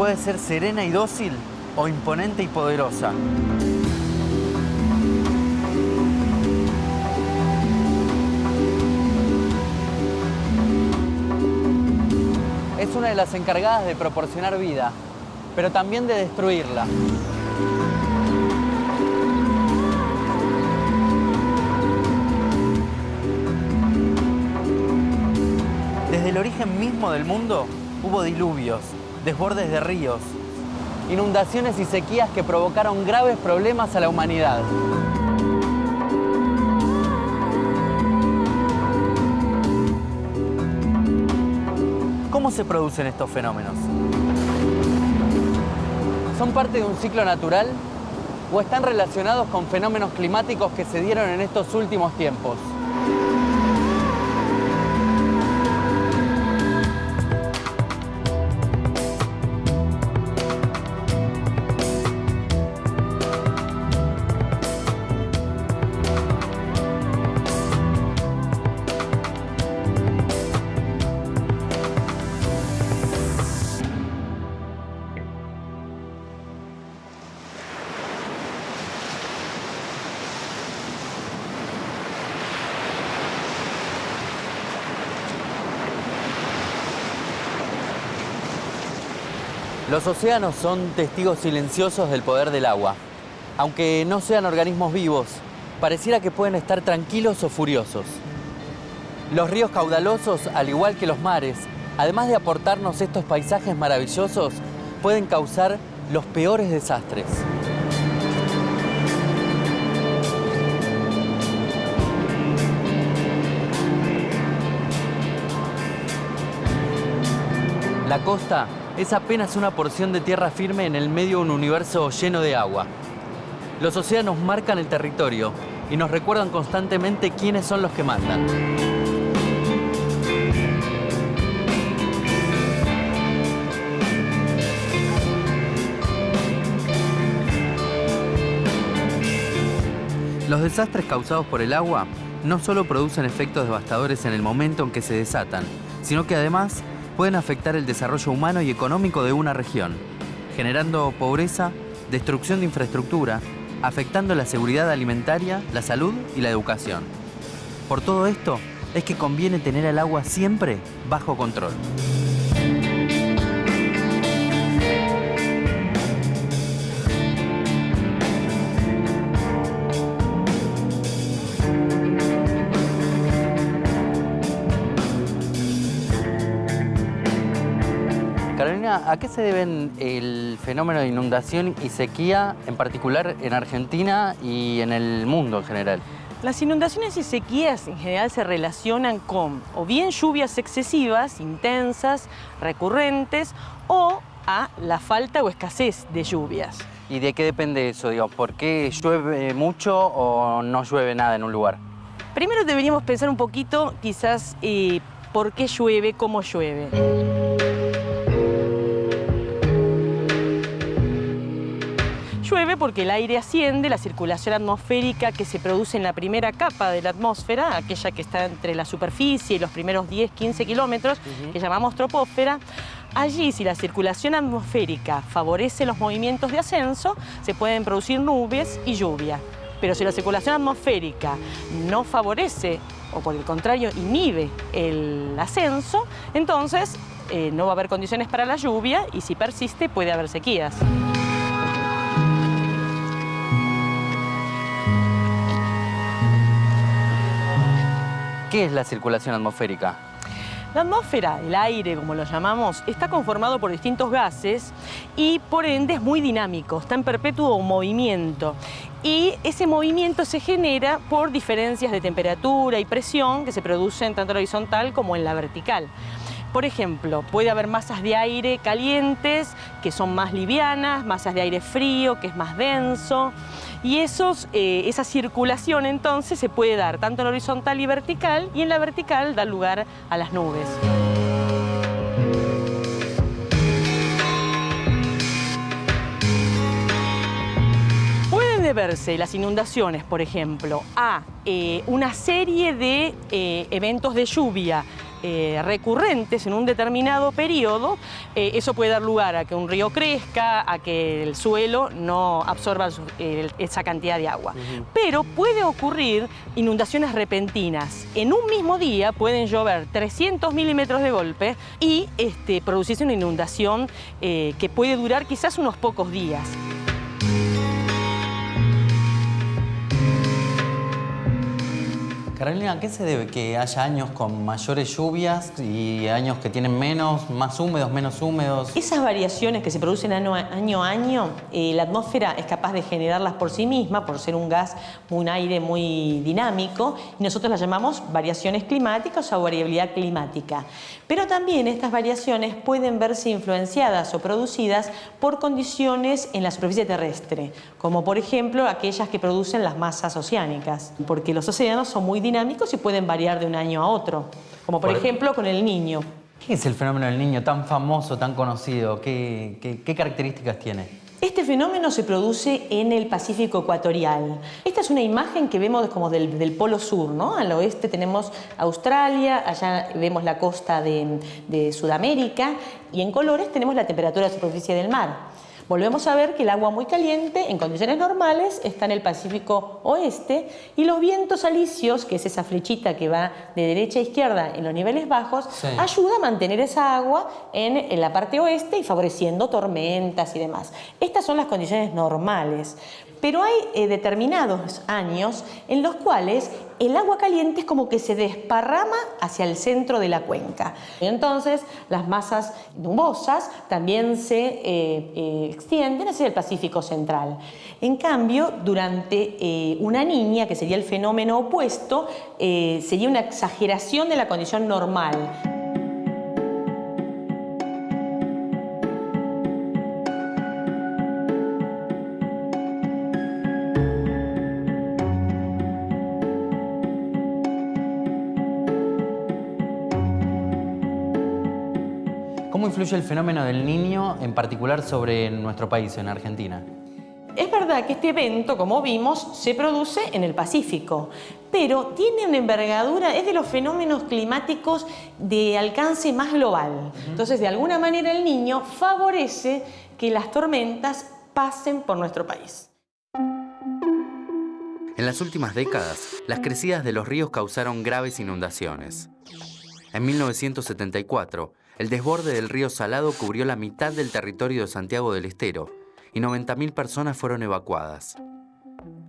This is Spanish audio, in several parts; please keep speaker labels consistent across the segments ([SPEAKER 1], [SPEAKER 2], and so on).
[SPEAKER 1] puede ser serena y dócil o imponente y poderosa. Es una de las encargadas de proporcionar vida, pero también de destruirla. Desde el origen mismo del mundo hubo diluvios, desbordes de ríos, inundaciones y sequías que provocaron graves problemas a la humanidad. ¿Cómo se producen estos fenómenos? ¿Son parte de un ciclo natural o están relacionados con fenómenos climáticos que se dieron en estos últimos tiempos? Los océanos son testigos silenciosos del poder del agua. Aunque no sean organismos vivos, pareciera que pueden estar tranquilos o furiosos. Los ríos caudalosos, al igual que los mares, además de aportarnos estos paisajes maravillosos, pueden causar los peores desastres. La costa es apenas una porción de tierra firme en el medio de un universo lleno de agua. Los océanos marcan el territorio y nos recuerdan constantemente quiénes son los que mandan. Los desastres causados por el agua no solo producen efectos devastadores en el momento en que se desatan, sino que además pueden afectar el desarrollo humano y económico de una región, generando pobreza, destrucción de infraestructura, afectando la seguridad alimentaria, la salud y la educación. Por todo esto, es que conviene tener al agua siempre bajo control. Carolina, ¿a qué se deben el fenómeno de inundación y sequía, en particular en Argentina y en el mundo en general?
[SPEAKER 2] Las inundaciones y sequías en general se relacionan con o bien lluvias excesivas, intensas, recurrentes, o a la falta o escasez de lluvias.
[SPEAKER 1] ¿Y de qué depende eso? Digo, ¿por qué llueve mucho o no llueve nada en un lugar?
[SPEAKER 2] Primero deberíamos pensar un poquito, quizás, por qué llueve, cómo llueve. Llueve porque el aire asciende, la circulación atmosférica que se produce en la primera capa de la atmósfera, aquella que está entre la superficie y los primeros 10-15 kilómetros, que llamamos troposfera. Allí, si la circulación atmosférica favorece los movimientos de ascenso, se pueden producir nubes y lluvia. Pero si la circulación atmosférica no favorece, o por el contrario, inhibe el ascenso, entonces no va a haber condiciones para la lluvia y si persiste puede haber sequías.
[SPEAKER 1] ¿Qué es la circulación atmosférica?
[SPEAKER 2] La atmósfera, el aire, como lo llamamos, está conformado por distintos gases y por ende es muy dinámico, está en perpetuo movimiento. Y ese movimiento se genera por diferencias de temperatura y presión que se producen tanto en la horizontal como en la vertical. Por ejemplo, puede haber masas de aire calientes que son más livianas, masas de aire frío que es más denso. Y esa circulación entonces se puede dar tanto en la horizontal y vertical, y en la vertical da lugar a las nubes. Pueden deberse las inundaciones, por ejemplo, a una serie de eventos de lluvia recurrentes en un determinado periodo, eso puede dar lugar a que un río crezca, a que el suelo no absorba esa cantidad de agua. Pero puede ocurrir inundaciones repentinas. En un mismo día pueden llover 300 milímetros de golpe y producirse una inundación que puede durar quizás unos pocos días.
[SPEAKER 1] Carolina, ¿a qué se debe que haya años con mayores lluvias y años que tienen menos, más húmedos, menos húmedos?
[SPEAKER 2] Esas variaciones que se producen año a año, la atmósfera es capaz de generarlas por sí misma, por ser un gas, un aire muy dinámico, y nosotros las llamamos variaciones climáticas o variabilidad climática. Pero también estas variaciones pueden verse influenciadas o producidas por condiciones en la superficie terrestre, como por ejemplo aquellas que producen las masas oceánicas, porque los océanos son muy dinámicos y pueden variar de un año a otro, como por ejemplo con el Niño.
[SPEAKER 1] ¿Qué es el fenómeno del Niño tan famoso, tan conocido? ¿Qué características tiene?
[SPEAKER 2] Este fenómeno se produce en el Pacífico ecuatorial. Esta es una imagen que vemos como del polo sur, ¿no? Al oeste tenemos Australia, allá vemos la costa de Sudamérica y en colores tenemos la temperatura de superficie del mar. Volvemos a ver que el agua muy caliente, en condiciones normales, está en el Pacífico oeste y los vientos alisios, que es esa flechita que va de derecha a izquierda en los niveles bajos, ayuda a mantener esa agua en la parte oeste y favoreciendo tormentas y demás. Estas son las condiciones normales. Pero hay determinados años en los cuales el agua caliente es como que se desparrama hacia el centro de la cuenca. Y entonces las masas nubosas también se extienden hacia el Pacífico central. En cambio, durante una niña, que sería el fenómeno opuesto, sería una exageración de la condición normal.
[SPEAKER 1] ¿Cómo influye el fenómeno del Niño, en particular sobre nuestro país, en Argentina?
[SPEAKER 2] Es verdad que este evento, como vimos, se produce en el Pacífico, pero tiene una envergadura, es de los fenómenos climáticos de alcance más global. Entonces, de alguna manera, el Niño favorece que las tormentas pasen por nuestro país.
[SPEAKER 1] En las últimas décadas, las crecidas de los ríos causaron graves inundaciones. En 1974, el desborde del río Salado cubrió la mitad del territorio de Santiago del Estero y 90.000 personas fueron evacuadas.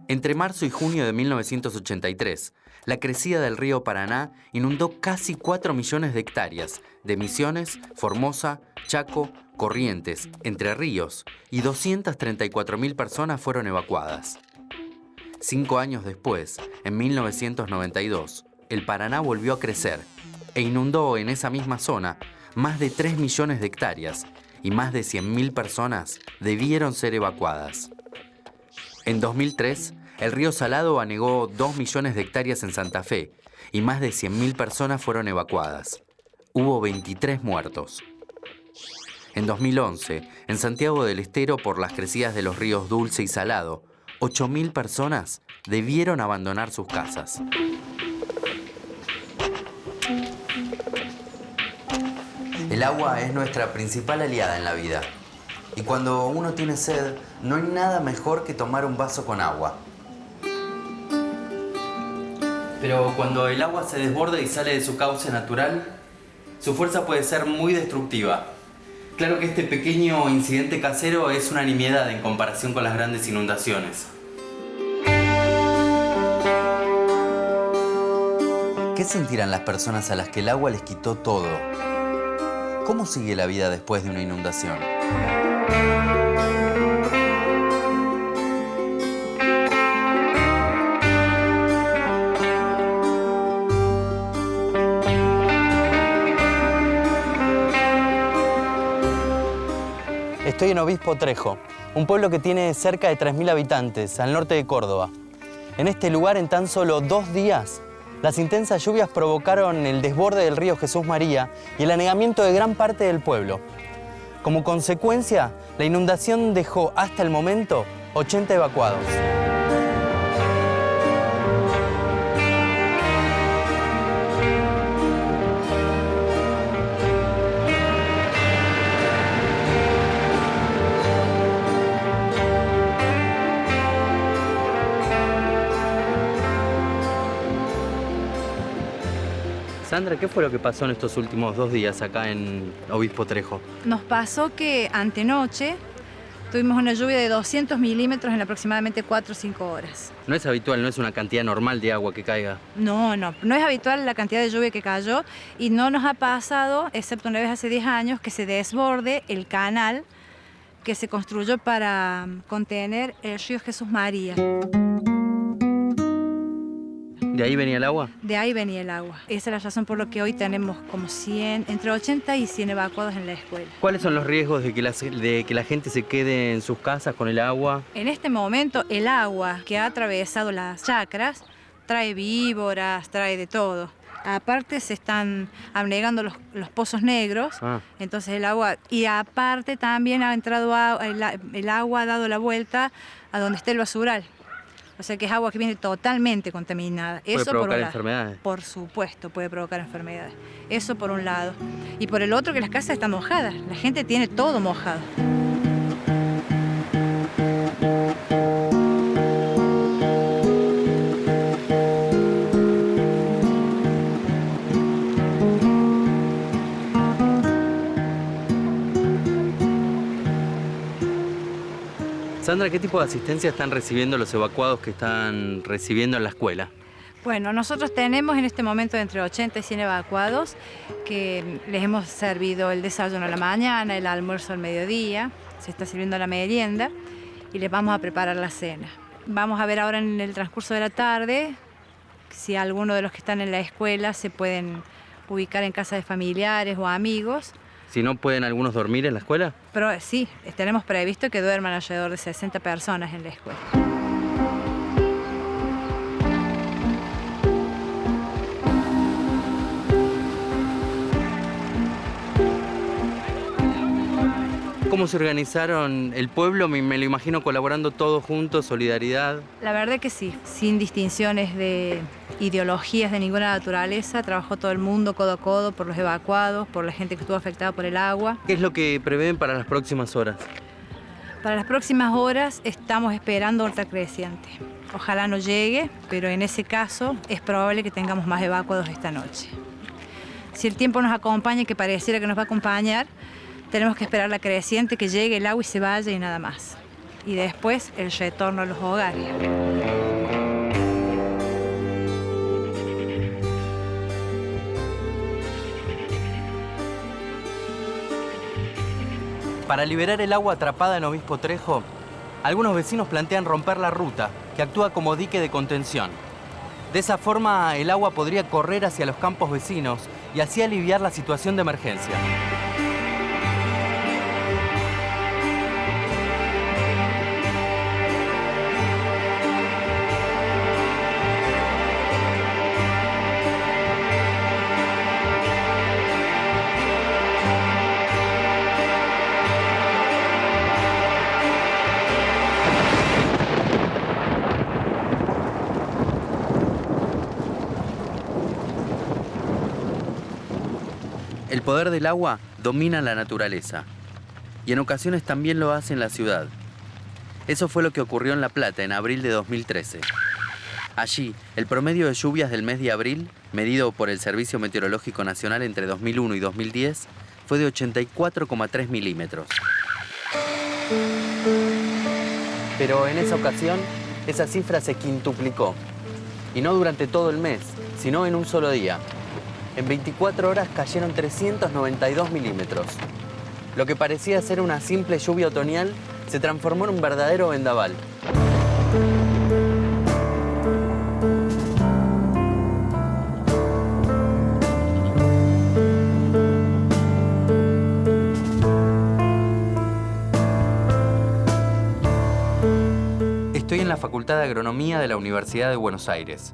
[SPEAKER 1] Entre marzo y junio de 1983, la crecida del río Paraná inundó casi 4 millones de hectáreas de Misiones, Formosa, Chaco, Corrientes, Entre Ríos y 234.000 personas fueron evacuadas. 5 años después, en 1992, el Paraná volvió a crecer e inundó en esa misma zona más de 3 millones de hectáreas y más de 100.000 personas debieron ser evacuadas. En 2003, el río Salado anegó 2 millones de hectáreas en Santa Fe y más de 100.000 personas fueron evacuadas. Hubo 23 muertos. En 2011, en Santiago del Estero, por las crecidas de los ríos Dulce y Salado, 8.000 personas debieron abandonar sus casas. El agua es nuestra principal aliada en la vida. Y cuando uno tiene sed, no hay nada mejor que tomar un vaso con agua. Pero cuando el agua se desborda y sale de su cauce natural, su fuerza puede ser muy destructiva. Claro que este pequeño incidente casero es una nimiedad en comparación con las grandes inundaciones. ¿Qué sentirán las personas a las que el agua les quitó todo? ¿Cómo sigue la vida después de una inundación? Estoy en Obispo Trejo, un pueblo que tiene cerca de 3.000 habitantes, al norte de Córdoba. En este lugar, en tan solo 2 días, las intensas lluvias provocaron el desborde del río Jesús María y el anegamiento de gran parte del pueblo. Como consecuencia, la inundación dejó hasta el momento 80 evacuados. Sandra, ¿qué fue lo que pasó en estos últimos 2 días acá en Obispo Trejo?
[SPEAKER 3] Nos pasó que antenoche tuvimos una lluvia de 200 milímetros en aproximadamente 4 o 5 horas.
[SPEAKER 1] No es habitual, no es una cantidad normal de agua que caiga.
[SPEAKER 3] No es habitual la cantidad de lluvia que cayó y no nos ha pasado, excepto una vez hace 10 años, que se desborde el canal que se construyó para contener el río Jesús María.
[SPEAKER 1] ¿De ahí venía el agua?
[SPEAKER 3] De ahí venía el agua. Esa es la razón por la que hoy tenemos como 100, entre 80 y 100 evacuados en la escuela.
[SPEAKER 1] ¿Cuáles son los riesgos de que la gente se quede en sus casas con el agua?
[SPEAKER 3] En este momento, el agua que ha atravesado las chacras trae víboras, trae de todo. Aparte se están abnegando los pozos negros, entonces el agua... Y aparte también ha entrado el agua, ha dado la vuelta a donde está el basural. O sea que es agua que viene totalmente contaminada.
[SPEAKER 1] ¿Puede provocar enfermedades?
[SPEAKER 3] Por supuesto, puede provocar enfermedades. Eso por un lado. Y por el otro, que las casas están mojadas. La gente tiene todo mojado.
[SPEAKER 1] Sandra, ¿qué tipo de asistencia están recibiendo los evacuados que están recibiendo en la escuela?
[SPEAKER 3] Bueno, nosotros tenemos en este momento entre 80 y 100 evacuados que les hemos servido el desayuno a la mañana, el almuerzo al mediodía, se está sirviendo la merienda y les vamos a preparar la cena. Vamos a ver ahora en el transcurso de la tarde si alguno de los que están en la escuela se pueden ubicar en casa de familiares o amigos.
[SPEAKER 1] Si no, ¿pueden algunos dormir en la escuela?
[SPEAKER 3] Pero sí, tenemos previsto que duerman alrededor de 60 personas en la escuela.
[SPEAKER 1] ¿Cómo se organizaron el pueblo? Me lo imagino colaborando todos juntos, solidaridad.
[SPEAKER 3] La verdad que sí, sin distinciones de ideologías de ninguna naturaleza, trabajó todo el mundo codo a codo por los evacuados, por la gente que estuvo afectada por el agua.
[SPEAKER 1] ¿Qué es lo que prevén para las próximas horas?
[SPEAKER 3] Para las próximas horas estamos esperando otra creciente. Ojalá no llegue, pero en ese caso es probable que tengamos más evacuados esta noche. Si el tiempo nos acompaña, que pareciera que nos va a acompañar, tenemos que esperar la creciente, que llegue el agua y se vaya y nada más. Y después el retorno a los hogares.
[SPEAKER 1] Para liberar el agua atrapada en Obispo Trejo, algunos vecinos plantean romper la ruta, que actúa como dique de contención. De esa forma, el agua podría correr hacia los campos vecinos y así aliviar la situación de emergencia. El poder del agua domina la naturaleza y en ocasiones también lo hace en la ciudad. Eso fue lo que ocurrió en La Plata en abril de 2013. Allí, el promedio de lluvias del mes de abril, medido por el Servicio Meteorológico Nacional entre 2001 y 2010, fue de 84,3 milímetros. Pero en esa ocasión, esa cifra se quintuplicó. Y no durante todo el mes, sino en un solo día. En 24 horas cayeron 392 milímetros. Lo que parecía ser una simple lluvia otoñal se transformó en un verdadero vendaval. Estoy en la Facultad de Agronomía de la Universidad de Buenos Aires.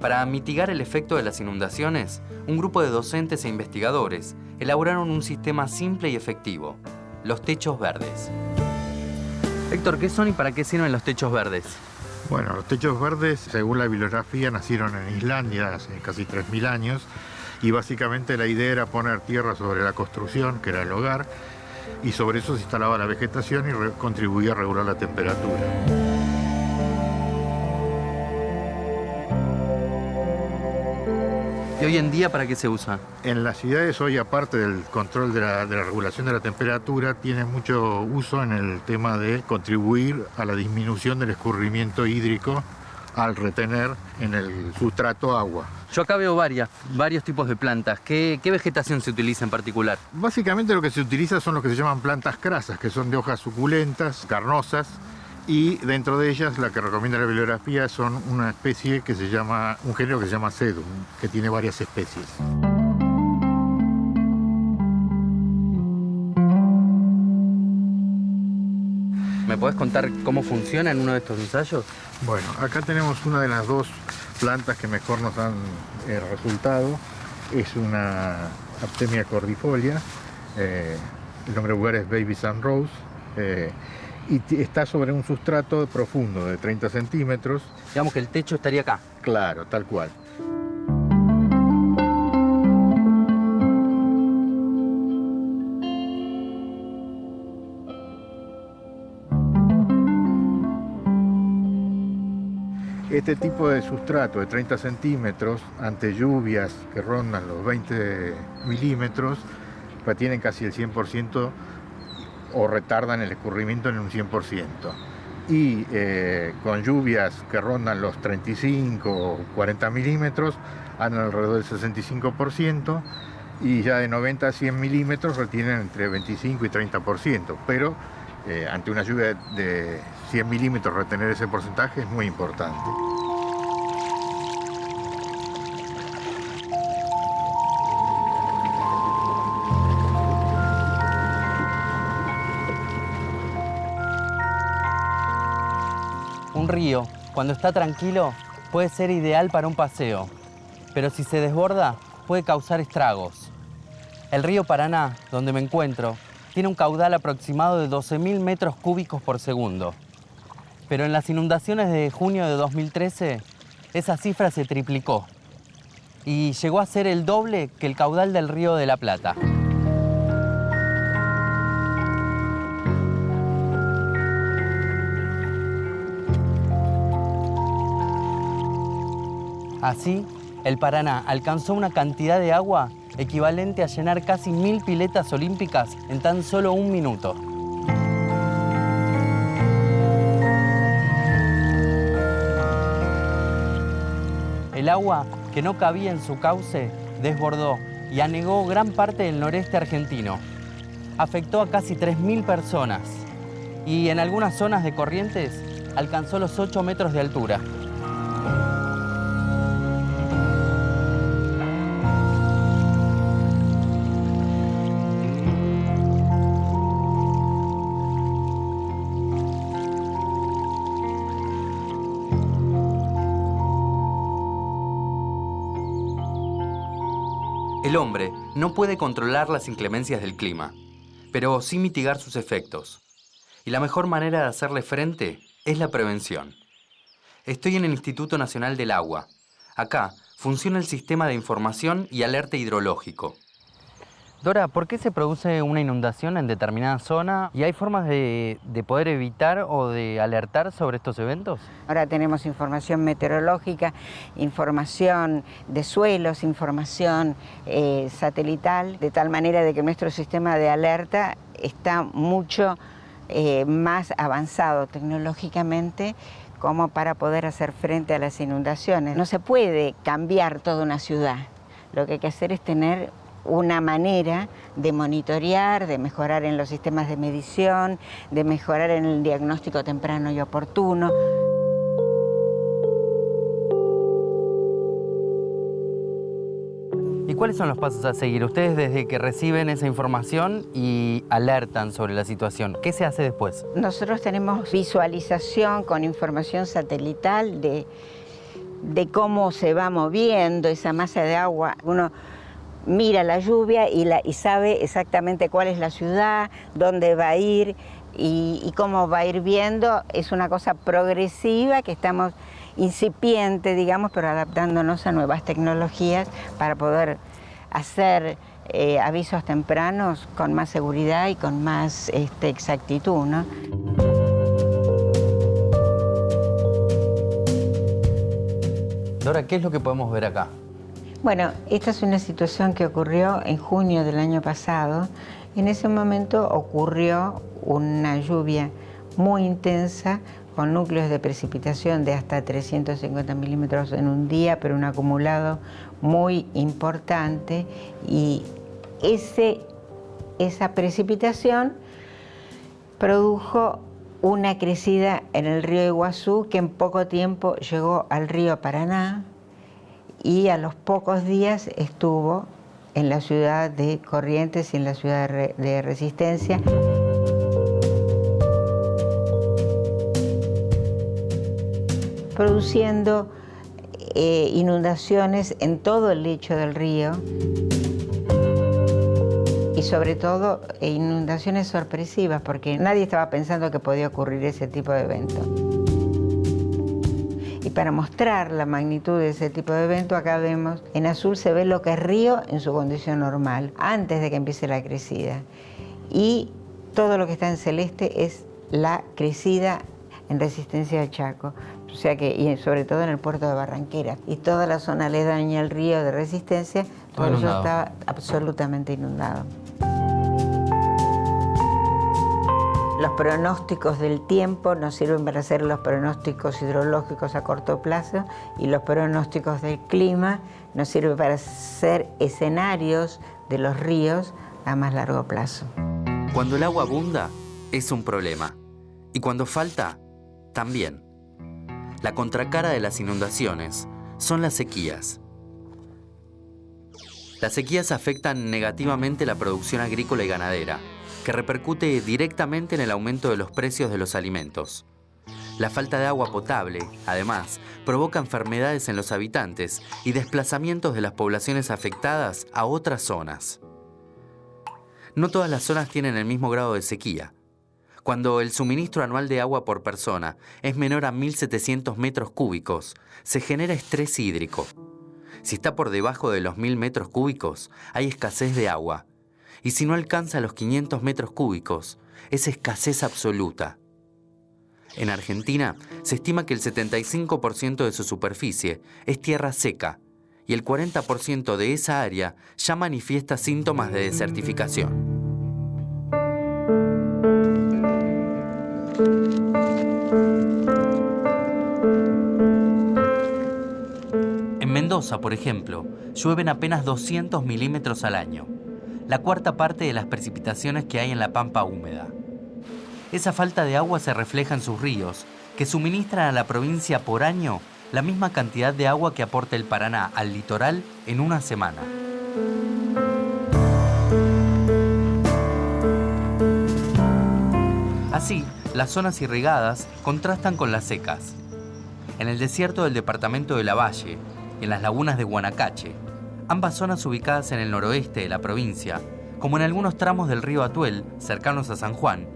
[SPEAKER 1] Para mitigar el efecto de las inundaciones, un grupo de docentes e investigadores elaboraron un sistema simple y efectivo: los techos verdes. Héctor, ¿qué son y para qué sirven los techos verdes?
[SPEAKER 4] Bueno, los techos verdes, según la bibliografía, nacieron en Islandia hace casi 3.000 años y básicamente la idea era poner tierra sobre la construcción, que era el hogar, y sobre eso se instalaba la vegetación y contribuía a regular la temperatura.
[SPEAKER 1] ¿Y hoy en día para qué se usa?
[SPEAKER 4] En las ciudades hoy, aparte del control de la regulación de la temperatura, tiene mucho uso en el tema de contribuir a la disminución del escurrimiento hídrico al retener en el sustrato agua.
[SPEAKER 1] Yo acá veo varios tipos de plantas. ¿Qué vegetación se utiliza en particular?
[SPEAKER 4] Básicamente lo que se utiliza son lo que se llaman plantas crasas, que son de hojas suculentas, carnosas, y dentro de ellas la que recomienda la bibliografía son una especie que se llama, un género que se llama sedum, que tiene varias especies.
[SPEAKER 1] ¿Me podés contar cómo funciona en uno de estos ensayos?
[SPEAKER 4] Bueno, acá tenemos una de las dos plantas que mejor nos dan resultado. Es una Artemia cordifolia, el nombre vulgar es Baby Sun Rose, y está sobre un sustrato profundo de 30 centímetros.
[SPEAKER 1] Digamos que el techo estaría acá.
[SPEAKER 4] Claro, tal cual. Este tipo de sustrato de 30 centímetros, ante lluvias que rondan los 20 milímetros, tienen casi el 100% o retardan el escurrimiento en un 100%. Y con lluvias que rondan los 35 o 40 milímetros, andan alrededor del 65%, y ya de 90 a 100 milímetros retienen entre 25 y 30%. Pero ante una lluvia de 100 milímetros retener ese porcentaje es muy importante.
[SPEAKER 1] Un río, cuando está tranquilo, puede ser ideal para un paseo, pero si se desborda, puede causar estragos. El río Paraná, donde me encuentro, tiene un caudal aproximado de 12.000 metros cúbicos por segundo. Pero en las inundaciones de junio de 2013, esa cifra se triplicó y llegó a ser el doble que el caudal del Río de la Plata. Así, el Paraná alcanzó una cantidad de agua equivalente a llenar casi 1000 piletas olímpicas en tan solo un minuto. El agua, que no cabía en su cauce, desbordó y anegó gran parte del noreste argentino. Afectó a casi 3000 personas y en algunas zonas de Corrientes alcanzó los 8 metros de altura. El hombre no puede controlar las inclemencias del clima, pero sí mitigar sus efectos. Y la mejor manera de hacerle frente es la prevención. Estoy en el Instituto Nacional del Agua. Acá funciona el sistema de información y alerta hidrológico. Dora, ¿por qué se produce una inundación en determinada zona? ¿Y hay formas de poder evitar o de alertar sobre estos eventos?
[SPEAKER 5] Ahora tenemos información meteorológica, información de suelos, información satelital, de tal manera de que nuestro sistema de alerta está mucho más avanzado tecnológicamente como para poder hacer frente a las inundaciones. No se puede cambiar toda una ciudad. Lo que hay que hacer es tener una manera de monitorear, de mejorar en los sistemas de medición, de mejorar en el diagnóstico temprano y oportuno.
[SPEAKER 1] ¿Y cuáles son los pasos a seguir? Ustedes desde que reciben esa información y alertan sobre la situación, ¿qué se hace después?
[SPEAKER 5] Nosotros tenemos visualización con información satelital de cómo se va moviendo esa masa de agua. Uno mira la lluvia y sabe exactamente cuál es la ciudad, dónde va a ir y cómo va a ir viendo. Es una cosa progresiva que estamos incipiente, digamos, pero adaptándonos a nuevas tecnologías para poder hacer avisos tempranos con más seguridad y con más exactitud, ¿no?
[SPEAKER 1] Dora, ¿qué es lo que podemos ver acá?
[SPEAKER 5] Bueno, esta es una situación que ocurrió en junio del año pasado. En ese momento ocurrió una lluvia muy intensa con núcleos de precipitación de hasta 350 milímetros en un día, pero un acumulado muy importante, y esa precipitación produjo una crecida en el río Iguazú que en poco tiempo llegó al río Paraná y a los pocos días estuvo en la ciudad de Corrientes y en la ciudad de Resistencia. Produciendo inundaciones en todo el lecho del río y sobre todo inundaciones sorpresivas, porque nadie estaba pensando que podía ocurrir ese tipo de evento. Y para mostrar la magnitud de ese tipo de evento, acá vemos, en azul se ve lo que es río en su condición normal, antes de que empiece la crecida. Y todo lo que está en celeste es la crecida en Resistencia del Chaco. O sea que, y sobre todo en el puerto de Barranquera. Y toda la zona aledaña al río de Resistencia, todo eso estaba absolutamente inundado. Los pronósticos del tiempo nos sirven para hacer los pronósticos hidrológicos a corto plazo, y los pronósticos del clima nos sirven para hacer escenarios de los ríos a más largo plazo.
[SPEAKER 1] Cuando el agua abunda, es un problema. Y cuando falta, también. La contracara de las inundaciones son las sequías. Las sequías afectan negativamente la producción agrícola y ganadera, que repercute directamente en el aumento de los precios de los alimentos. La falta de agua potable, además, provoca enfermedades en los habitantes y desplazamientos de las poblaciones afectadas a otras zonas. No todas las zonas tienen el mismo grado de sequía. Cuando el suministro anual de agua por persona es menor a 1.700 metros cúbicos, se genera estrés hídrico. Si está por debajo de los 1.000 metros cúbicos, hay escasez de agua. Y si no alcanza los 500 metros cúbicos, es escasez absoluta. En Argentina, se estima que el 75% de su superficie es tierra seca, y el 40% de esa área ya manifiesta síntomas de desertificación. En Mendoza, por ejemplo, llueven apenas 200 milímetros al año, la cuarta parte de las precipitaciones que hay en la pampa húmeda. Esa falta de agua se refleja en sus ríos, que suministran a la provincia por año la misma cantidad de agua que aporta el Paraná al litoral en una semana. Así, las zonas irrigadas contrastan con las secas. En el desierto del departamento de Lavalle y en las lagunas de Guanacache, ambas zonas ubicadas en el noroeste de la provincia, como en algunos tramos del río Atuel, cercanos a San Juan,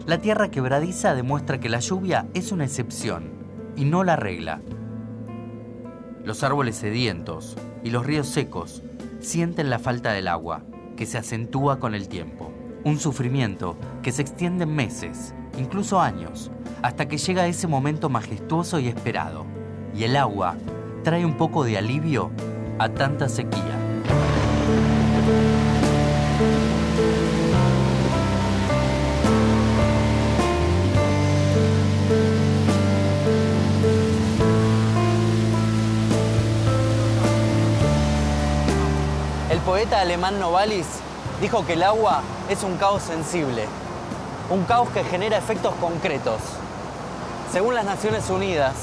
[SPEAKER 1] la tierra quebradiza demuestra que la lluvia es una excepción y no la regla. Los árboles sedientos y los ríos secos sienten la falta del agua, que se acentúa con el tiempo. Un sufrimiento que se extiende en meses, incluso años, hasta que llega ese momento majestuoso y esperado. Y el agua trae un poco de alivio a tanta sequía.
[SPEAKER 6] El poeta alemán Novalis dijo que el agua es un caos sensible, un caos que genera efectos concretos. Según las Naciones Unidas,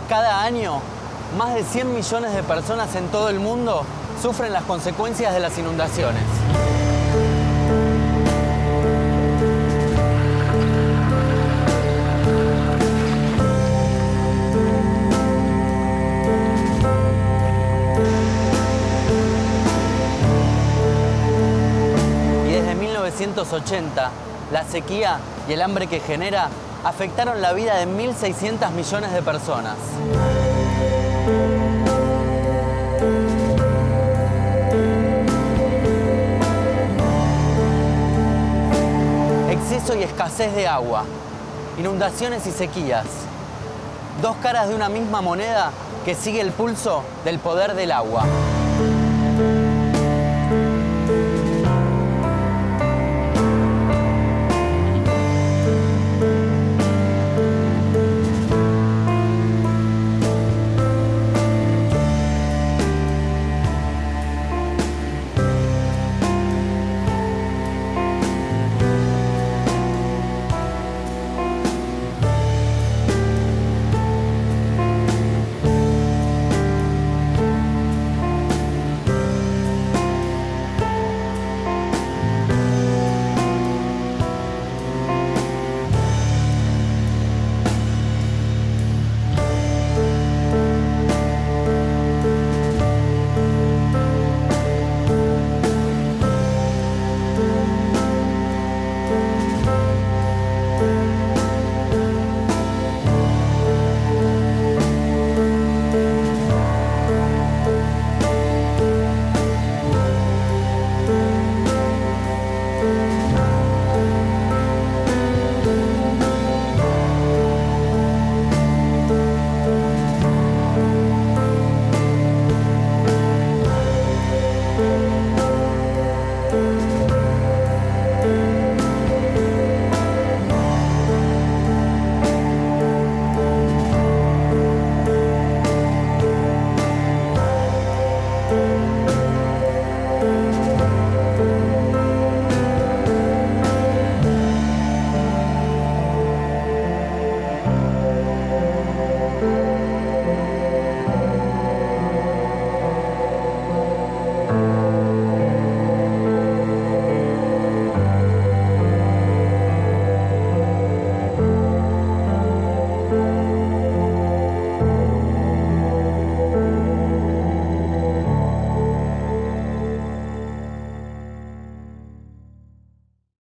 [SPEAKER 6] cada año más de 100 millones de personas en todo el mundo sufren las consecuencias de las inundaciones. Y desde 1980, la sequía y el hambre que genera afectaron la vida de 1.600 millones de personas. Exceso y escasez de agua, inundaciones y sequías. Dos caras de una misma moneda que sigue el pulso del poder del agua.